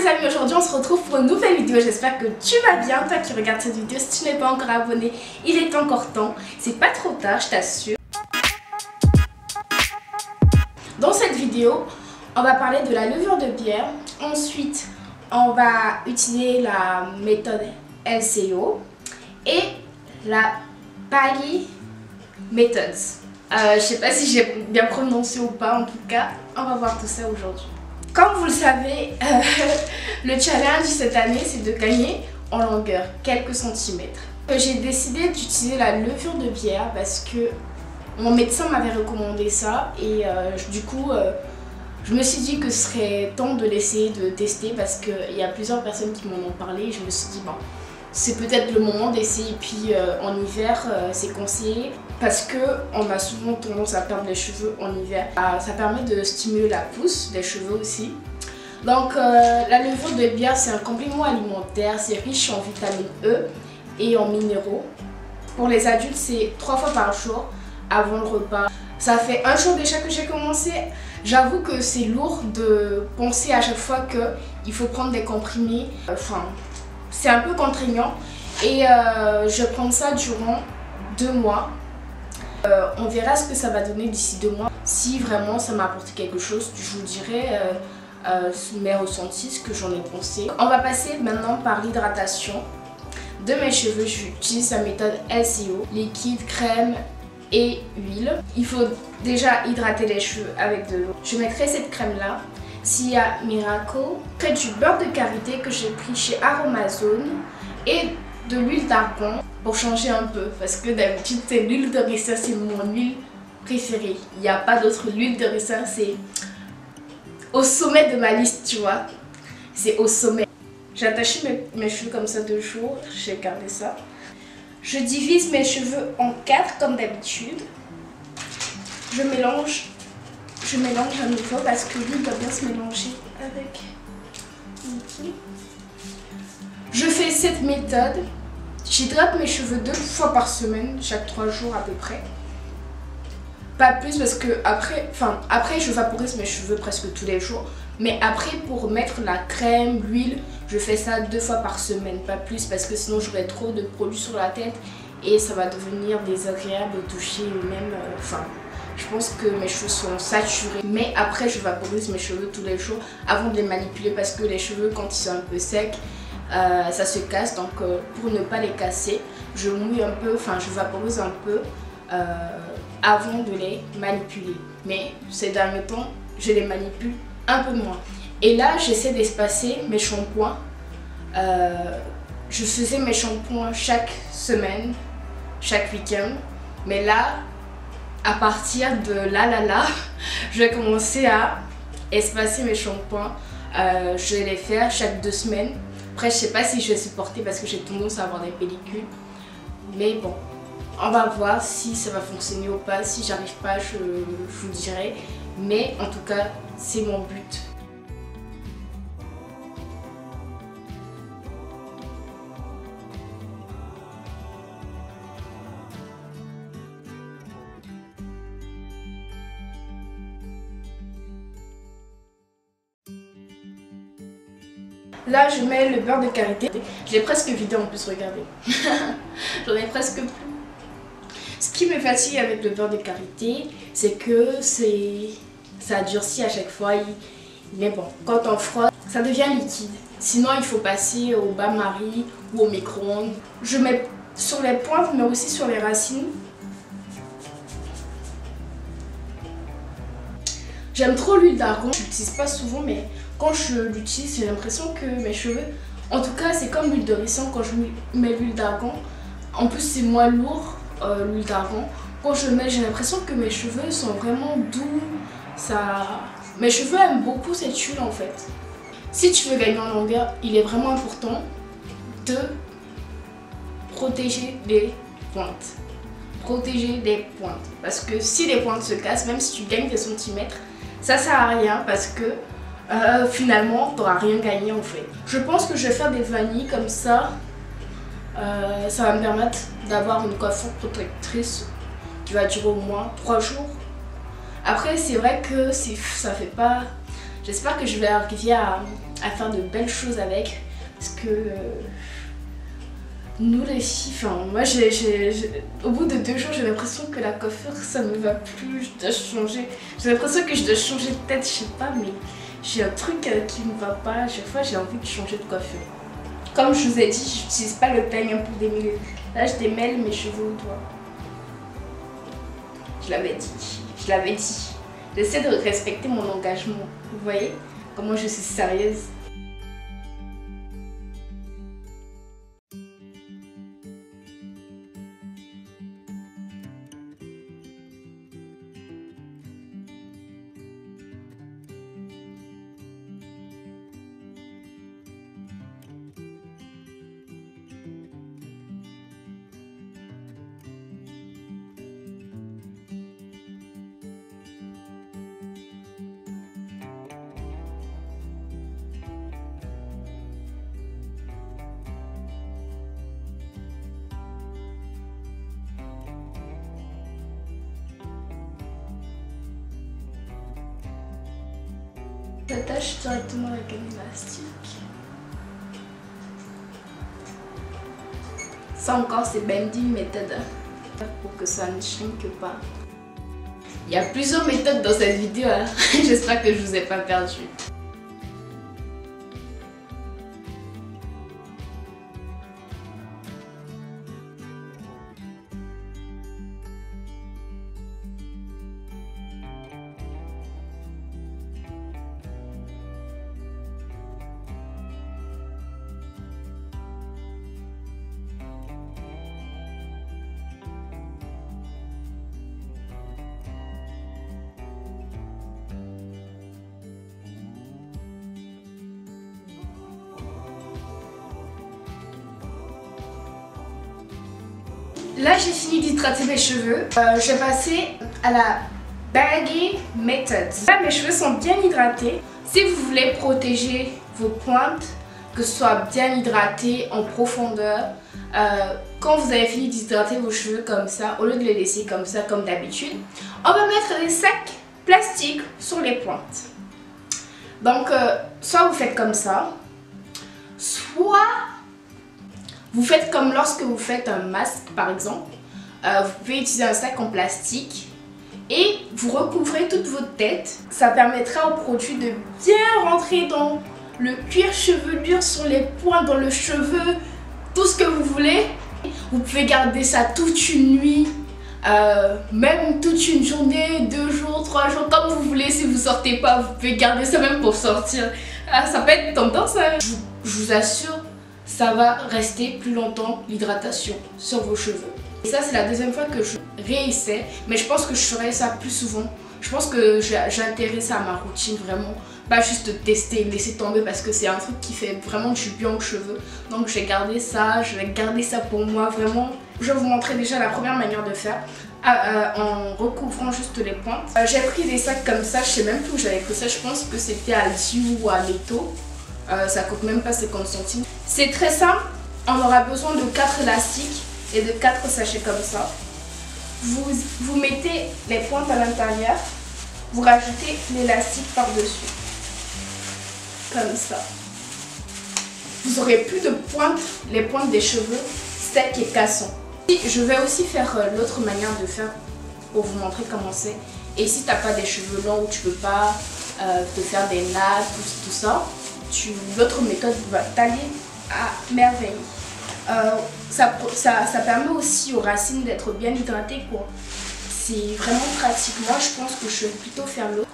les amis, aujourd'hui on se retrouve pour une nouvelle vidéo. J'espère que tu vas bien, toi qui regardes cette vidéo. Si tu n'es pas encore abonné, il est encore temps. C'est pas trop tard, je t'assure. Dans cette vidéo, on va parler de la levure de bière. Ensuite, on va utiliser la méthode LCO et la Pali Methods. Je sais pas si j'ai bien prononcé ou pas, en tout cas, on va voir tout ça aujourd'hui. Comme vous le savez, le challenge cette année, c'est de gagner en longueur, quelques centimètres. J'ai décidé d'utiliser la levure de bière parce que mon médecin m'avait recommandé ça et du coup, je me suis dit que ce serait temps de l'essayer, de tester parce qu'il y a plusieurs personnes qui m'en ont parlé et je me suis dit, bon, c'est peut-être le moment d'essayer. Et puis en hiver, c'est conseillé parce qu'on a souvent tendance à perdre les cheveux en hiver. Ça permet de stimuler la pousse des cheveux aussi. Donc la levure de bière, c'est un complément alimentaire, c'est riche en vitamine E et en minéraux. Pour les adultes, c'est 3 fois par jour avant le repas. Ça fait un jour déjà que j'ai commencé. J'avoue que c'est lourd de penser à chaque fois qu'il faut prendre des comprimés. C'est un peu contraignant et je vais prendre ça durant 2 mois. On verra ce que ça va donner d'ici 2 mois. Si vraiment ça m'a apporté quelque chose, je vous dirai mes ressentis, ce que j'en ai pensé. On va passer maintenant par l'hydratation de mes cheveux. J'utilise la méthode LCO, liquide, crème et huile. Il faut déjà hydrater les cheveux avec de l'eau. Je mettrai cette crème là. Sia Miracle, près du beurre de karité que j'ai pris chez Aromazone et de l'huile d'argan pour changer un peu parce que d'habitude c'est l'huile de ricin, c'est mon huile préférée. Il n'y a pas d'autre. L'huile de ricin, c'est au sommet de ma liste, tu vois. C'est au sommet. J'ai attaché mes cheveux comme ça 2 jours, j'ai gardé ça. Je divise mes cheveux en 4 comme d'habitude. Je mélange à nouveau parce que l'huile doit bien se mélanger avec l'huile. Je fais cette méthode. J'hydrate mes cheveux 2 fois par semaine, chaque 3 jours à peu près. Pas plus parce que après je vaporise mes cheveux presque tous les jours. Mais après pour mettre la crème, l'huile, je fais ça 2 fois par semaine, pas plus parce que sinon j'aurais trop de produits sur la tête et ça va devenir désagréable au toucher même. Je pense que mes cheveux sont saturés. Mais après je vaporise mes cheveux tous les jours avant de les manipuler parce que les cheveux quand ils sont un peu secs, ça se casse. Donc pour ne pas les casser, je mouille un peu, je vaporise un peu avant de les manipuler. Mais ces derniers temps, je les manipule un peu moins. Et là, j'essaie d'espacer mes shampoings. Je faisais mes shampoings chaque semaine, chaque week-end. Mais là, à partir de là, je vais commencer à espacer mes shampoings. Je vais les faire chaque 2 semaines. Après, je sais pas si je vais supporter parce que j'ai tendance à avoir des pellicules. Mais bon, on va voir si ça va fonctionner ou pas. Si j'arrive pas, je vous dirai. Mais en tout cas, c'est mon but. Là, je mets le beurre de karité. Je l'ai presque vidé en plus, regardez. J'en ai presque plus. Ce qui me fatigue avec le beurre de karité, c'est que ça durcit à chaque fois. Mais bon, quand on frotte, ça devient liquide. Sinon, il faut passer au bain-marie ou au micro-ondes. Je mets sur les pointes, mais aussi sur les racines. J'aime trop l'huile d'argan. Je l'utilise pas souvent, mais quand je l'utilise, j'ai l'impression que mes cheveux, en tout cas, c'est comme l'huile de ricin quand je mets l'huile d'argan. En plus, c'est moins lourd, l'huile d'argan. Quand je le mets, j'ai l'impression que mes cheveux sont vraiment doux. Mes cheveux aiment beaucoup cette huile en fait. Si tu veux gagner en longueur, il est vraiment important de protéger les pointes. Protéger les pointes. Parce que si les pointes se cassent, même si tu gagnes des centimètres, ça sert à rien parce que finalement, tu n'auras rien gagné en fait. Je pense que je vais faire des vanilles comme ça. Ça va me permettre d'avoir une coiffure protectrice qui va durer au moins 3 jours. Après, c'est vrai que ça fait pas... J'espère que je vais arriver à faire de belles choses avec. Parce que nous les filles, enfin moi au bout de 2 jours j'ai l'impression que la coiffure ça me va plus, je dois changer. J'ai l'impression que je dois changer de tête, je sais pas, mais j'ai un truc qui me va pas. À chaque fois j'ai envie de changer de coiffure. Comme je vous ai dit, j'utilise pas le peigne pour démêler. Là je démêle mes cheveux au doigt. Je l'avais dit, je l'avais dit. J'essaie de respecter mon engagement. Vous voyez comment je suis sérieuse. J'attache directement avec un élastique. Ça encore c'est bending méthode pour que ça ne shrink pas. Il y a plusieurs méthodes dans cette vidéo, hein. J'espère que je vous ai pas perdu. Là j'ai fini d'hydrater mes cheveux. Je vais passer à la bagging method. Là mes cheveux sont bien hydratés. Si vous voulez protéger vos pointes, que ce soit bien hydraté en profondeur, quand vous avez fini d'hydrater vos cheveux comme ça, au lieu de les laisser comme ça comme d'habitude, on va mettre des sacs plastiques sur les pointes. Donc soit vous faites comme ça, soit vous faites comme lorsque vous faites un masque par exemple. Vous pouvez utiliser un sac en plastique et vous recouvrez toute votre tête. Ça permettra au produit de bien rentrer dans le cuir chevelu, sur les pointes, dans le cheveu, tout ce que vous voulez. Vous pouvez garder ça toute une nuit, même toute une journée, 2 jours, 3 jours, comme vous voulez. Si vous sortez pas, vous pouvez garder ça même pour sortir. Ça peut être tendance, hein. Je vous assure, ça va rester plus longtemps l'hydratation sur vos cheveux. Et ça c'est la deuxième fois que je réessaie, mais je pense que je ferai ça plus souvent. Je pense que j'intègre ça à ma routine vraiment. Pas juste tester, laisser tomber parce que c'est un truc qui fait vraiment du bien aux cheveux. Donc je vais garder ça, pour moi vraiment. Je vais vous montrer déjà la première manière de faire en recouvrant juste les pointes. J'ai pris des sacs comme ça, je sais même plus où j'avais pris ça, je pense que c'était à Aldi ou à Netto. Ça coûte même pas 50 centimes. C'est très simple, on aura besoin de 4 élastiques et de 4 sachets comme ça. Vous mettez les pointes à l'intérieur, vous rajoutez l'élastique par-dessus. Comme ça. Vous aurez plus de pointes, les pointes des cheveux secs et cassants. Je vais aussi faire l'autre manière de faire pour vous montrer comment c'est. Et si tu n'as pas des cheveux longs ou tu peux pas te faire des nattes, tout ça, l'autre méthode va t'aller à merveille. Ça permet aussi aux racines d'être bien hydratées, quoi. C'est vraiment pratique. Moi je pense que je vais plutôt faire l'autre.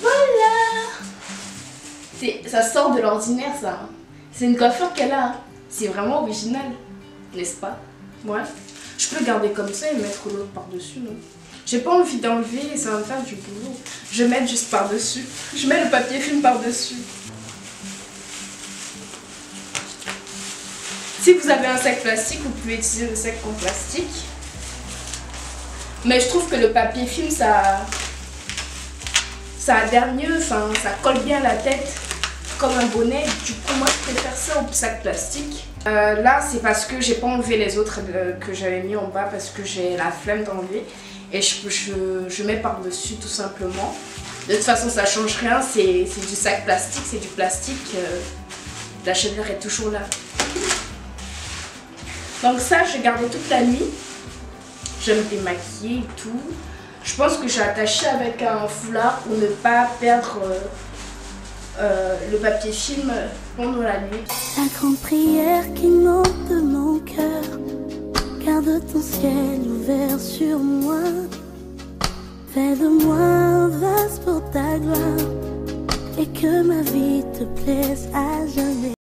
Voilà. Ça sort de l'ordinaire ça. C'est une coiffure qu'elle a. C'est vraiment original, n'est-ce pas? Ouais. Je peux le garder comme ça et mettre l'autre par-dessus. J'ai pas envie d'enlever et ça va me faire du boulot. Je vais mettre juste par-dessus. Je mets le papier film par-dessus. Si vous avez un sac plastique, vous pouvez utiliser le sac en plastique. Mais je trouve que le papier film, ça adhère mieux, enfin, ça colle bien la tête comme un bonnet. Du coup, moi, je préfère ça au sac plastique. Là, c'est parce que j'ai pas enlevé les autres que j'avais mis en bas parce que j'ai la flemme d'enlever. Et je mets par-dessus tout simplement. De toute façon, ça change rien, c'est du sac plastique, c'est du plastique. La chaleur est toujours là. Donc ça, j'ai gardé toute la nuit. Je vais me démaquiller et tout. Je pense que j'ai attaché avec un foulard pour ne pas perdre le papier film pendant la nuit. La grande prière qui monte de mon cœur, garde ton ciel ouvert sur moi. Fais de moi un vase pour ta gloire et que ma vie te plaise à jamais.